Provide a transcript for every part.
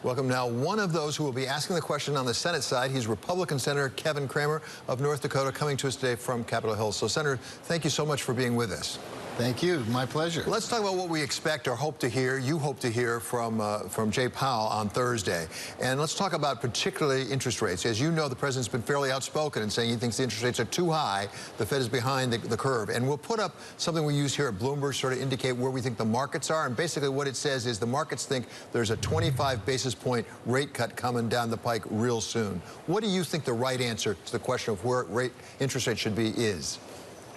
Welcome now one of those who will be asking the question on the Senate side. He's Republican Senator Kevin Cramer of North Dakota, coming to us today from Capitol Hill. So, Senator, thank you so much for being with us. Thank you. My pleasure. Let's talk about what we expect or hope to hear. You hope to hear from Jay Powell on Thursday. And let's talk about particularly interest rates. As you know, the president's been fairly outspoken in saying he thinks the interest rates are too high. The Fed is behind the curve. And we'll put up something we use here at Bloomberg to sort of indicate where we think the markets are. And basically what it says is the markets think there's a 25 basis point rate cut coming down the pike real soon. What do you think the right answer to the question of where interest rates should be is?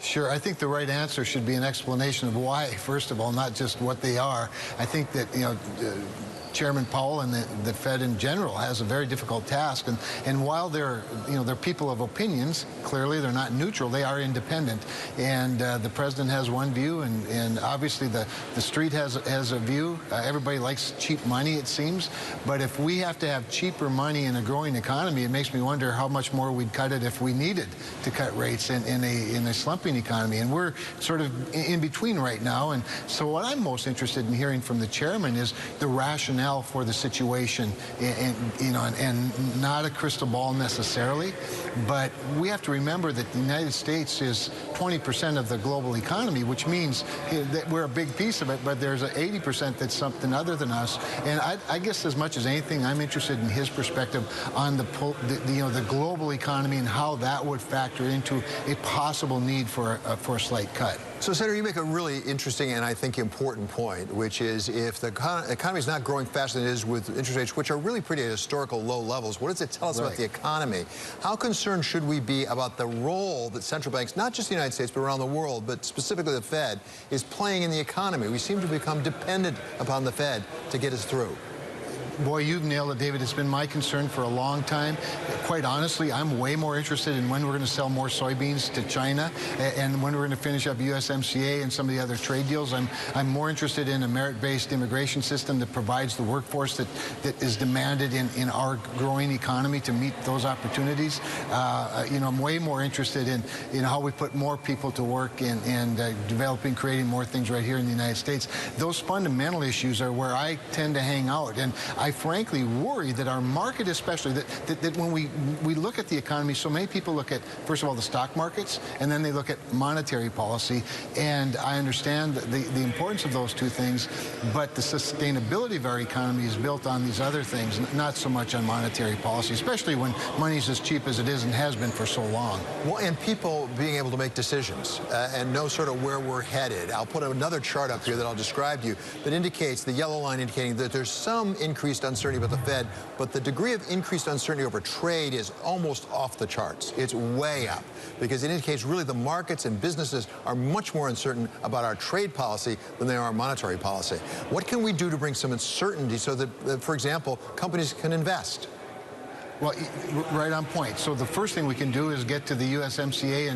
Sure. I think the right answer should be an explanation of why, first of all, not just what they are. I think that, Chairman Powell and the Fed in general has a very difficult task, and while they're people of opinions, clearly they're not neutral. They are independent, and the president has one view, and obviously the street has a view. Everybody likes cheap money, it seems, but if we have to have cheaper money in a growing economy, it makes me wonder how much more we'd cut it if we needed to cut rates in a slumping economy, and we're sort of in between right now. And so what I'm most interested in hearing from the chairman is the rationale for the situation, and not a crystal ball necessarily, but we have to remember that the United States is 20% of the global economy, which means that we're a big piece of it, but there's 80% that's something other than us. And I guess as much as anything, I'm interested in his perspective on the global economy and how that would factor into a possible need for a slight cut. So, Senator, you make a really interesting and I think important point, which is if the economy is not growing faster than it is with interest rates, which are really pretty at historical low levels, what does it tell us about the economy? How concerned should we be about the role that central banks, not just the United States, but around the world, but specifically the Fed, is playing in the economy? We seem to become dependent upon the Fed to get us through. Boy, you've nailed it, David. It's been my concern for a long time. Quite honestly, I'm way more interested in when we're going to sell more soybeans to China and when we're going to finish up USMCA and some of the other trade deals. I'm more interested in a merit-based immigration system that provides the workforce that is demanded in our growing economy to meet those opportunities. I'm way more interested in how we put more people to work and developing, creating more things right here in the United States. Those fundamental issues are where I tend to hang out. And I frankly worry that our market, especially, that when we look at the economy, so many people look at, first of all, the stock markets, and then they look at monetary policy. And I understand the importance of those two things, but the sustainability of our economy is built on these other things, not so much on monetary policy, especially when money's as cheap as it is and has been for so long. Well, and people being able to make decisions and know sort of where we're headed. I'll put another chart up here that I'll describe to you that indicates, the yellow line indicating that there's some increased uncertainty about the Fed, but the degree of increased uncertainty over trade is almost off the charts. It's way up because it indicates really the markets and businesses are much more uncertain about our trade policy than they are our monetary policy. What can we do to bring some uncertainty so that, for example, companies can invest? Well, right on point. So the first thing we can do is get to the USMCA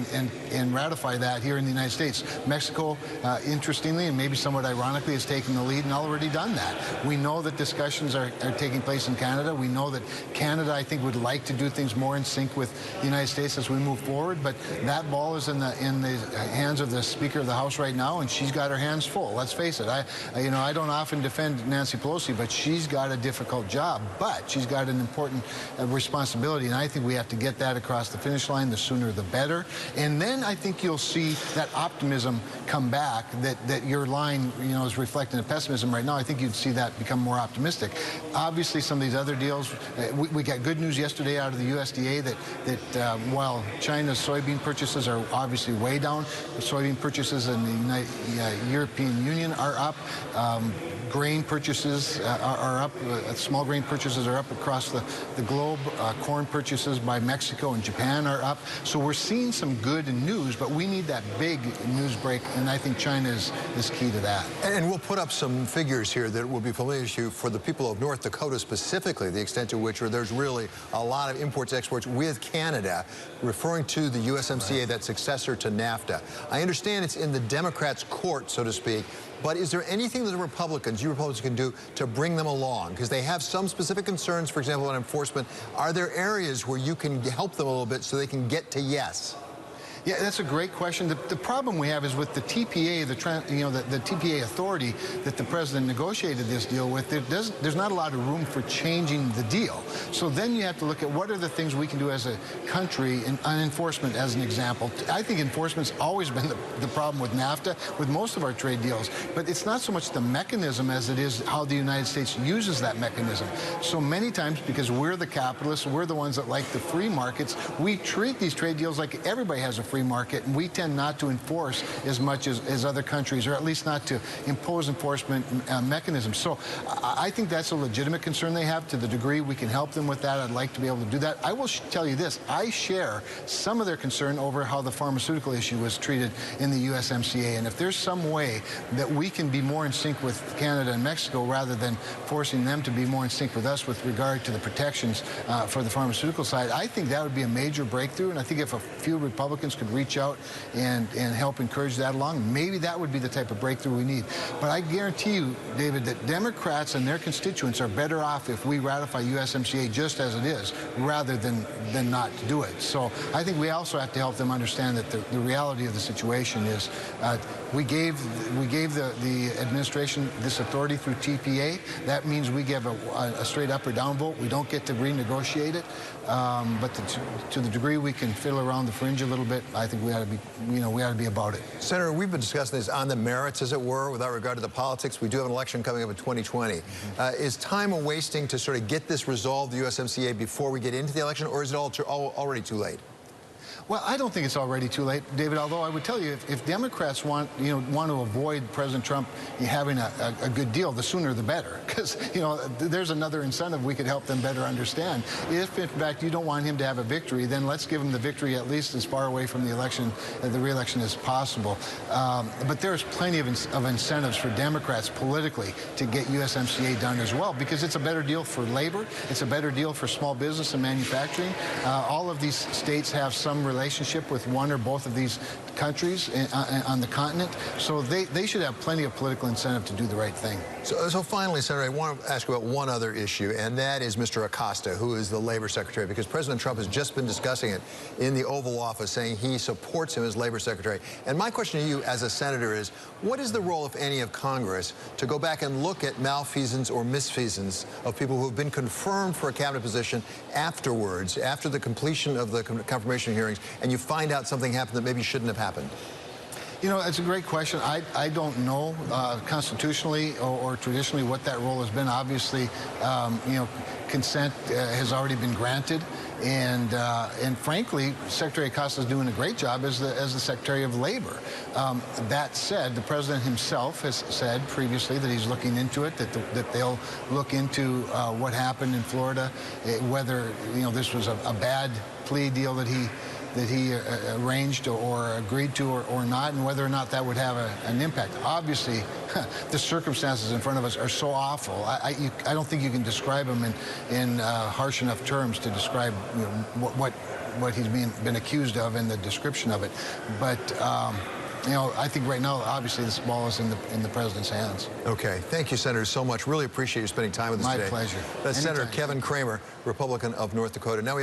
and ratify that here in the United States. Mexico, interestingly, and maybe somewhat ironically, has taken the lead and already done that. We know that discussions are taking place in Canada. We know that Canada, I think, would like to do things more in sync with the United States as we move forward, but that ball is in the hands of the Speaker of the House right now, and she's got her hands full. Let's face it. I don't often defend Nancy Pelosi, but she's got a difficult job, but she's got an important responsibility, and I think we have to get that across the finish line. The sooner the better. And then I think you'll see that optimism come back, that your line is reflecting the pessimism right now. I think you'd see that become more optimistic. Obviously, some of these other deals, we got good news yesterday out of the USDA that while China's soybean purchases are obviously way down, the soybean purchases in the European Union are up. Grain purchases are up. Small grain purchases are up across the globe. Corn purchases by Mexico and Japan are up. So we're seeing some good news, but we need that big news break, and I think China is key to that. And we'll put up some figures here that will be familiar to you for the people of North Dakota specifically, the extent to which there's really a lot of imports, exports with Canada, referring to the USMCA, that successor to NAFTA. I understand it's in the Democrats' court, so to speak, but is there anything that you Republicans can do to bring them along? Because they have some specific concerns, for example, on enforcement. Are there areas where you can help them a little bit so they can get to yes? Yeah, that's a great question. The problem we have is with the TPA, the TPA authority that the president negotiated this deal with, there's not a lot of room for changing the deal. So then you have to look at what are the things we can do as a country on enforcement, as an example. I think enforcement's always been the problem with NAFTA, with most of our trade deals. But it's not so much the mechanism as it is how the United States uses that mechanism. So many times, because we're the capitalists, we're the ones that like the free markets, we treat these trade deals like everybody has a free market, and we tend not to enforce as much as other countries, or at least not to impose enforcement mechanisms. So I think that's a legitimate concern they have. To the degree we can help them with that, I'd like to be able to do that. I will tell you this, I share some of their concern over how the pharmaceutical issue was treated in the USMCA, and if there's some way that we can be more in sync with Canada and Mexico rather than forcing them to be more in sync with us with regard to the protections for the pharmaceutical side, I think that would be a major breakthrough, and I think if a few Republicans could reach out and help encourage that along, maybe that would be the type of breakthrough we need. But I guarantee you, David, that Democrats and their constituents are better off if we ratify USMCA just as it is, rather than not do it. So I think we also have to help them understand that the reality of the situation is we gave the administration this authority through TPA. That means we give a straight up or down vote. We don't get to renegotiate it. But to the degree we can fiddle around the fringe a little bit, I think we ought to be, we ought to be about it. Senator, we've been discussing this on the merits, as it were, without regard to the politics. We do have an election coming up in 2020. Is time a wasting to sort of get this resolved, the USMCA, before we get into the election, or is it already too late? Well, I don't think it's already too late, David, although I would tell you if Democrats want to avoid President Trump having a good deal, the sooner the better, because, there's another incentive we could help them better understand. If, in fact, you don't want him to have a victory, then let's give him the victory at least as far away from the election, the re-election as possible. But there's plenty of incentives for Democrats politically to get USMCA done as well, because it's a better deal for labor, it's a better deal for small business and manufacturing. All of these states have some relationship with one or both of these countries on the continent, so they should have plenty of political incentive to do the right thing. So finally, Senator, I want to ask you about one other issue, and that is Mr. Acosta, who is the Labor Secretary, because President Trump has just been discussing it in the Oval Office, saying he supports him as Labor Secretary. And my question to you as a senator is, what is the role, if any, of Congress to go back and look at malfeasance or misfeasance of people who have been confirmed for a cabinet position afterwards, after the completion of the confirmation hearings, and you find out something happened that maybe shouldn't have happened? It's a great question. I don't know constitutionally or traditionally what that role has been. Obviously, consent has already been granted, and frankly, Secretary Acosta is doing a great job as the Secretary of Labor. That said, the president himself has said previously that he's looking into it, that they'll look into what happened in Florida, whether this was a bad plea deal that he arranged or agreed to or not, and whether or not that would have an impact. Obviously, the circumstances in front of us are so awful. I don't think you can describe them in harsh enough terms to describe what he's been accused of and the description of it. But I think right now, obviously, this ball is in the president's hands. Okay. Thank you, Senator, so much. Really appreciate you spending time with us today. My pleasure. That's Anytime. Senator Kevin Cramer, Republican of North Dakota. Now we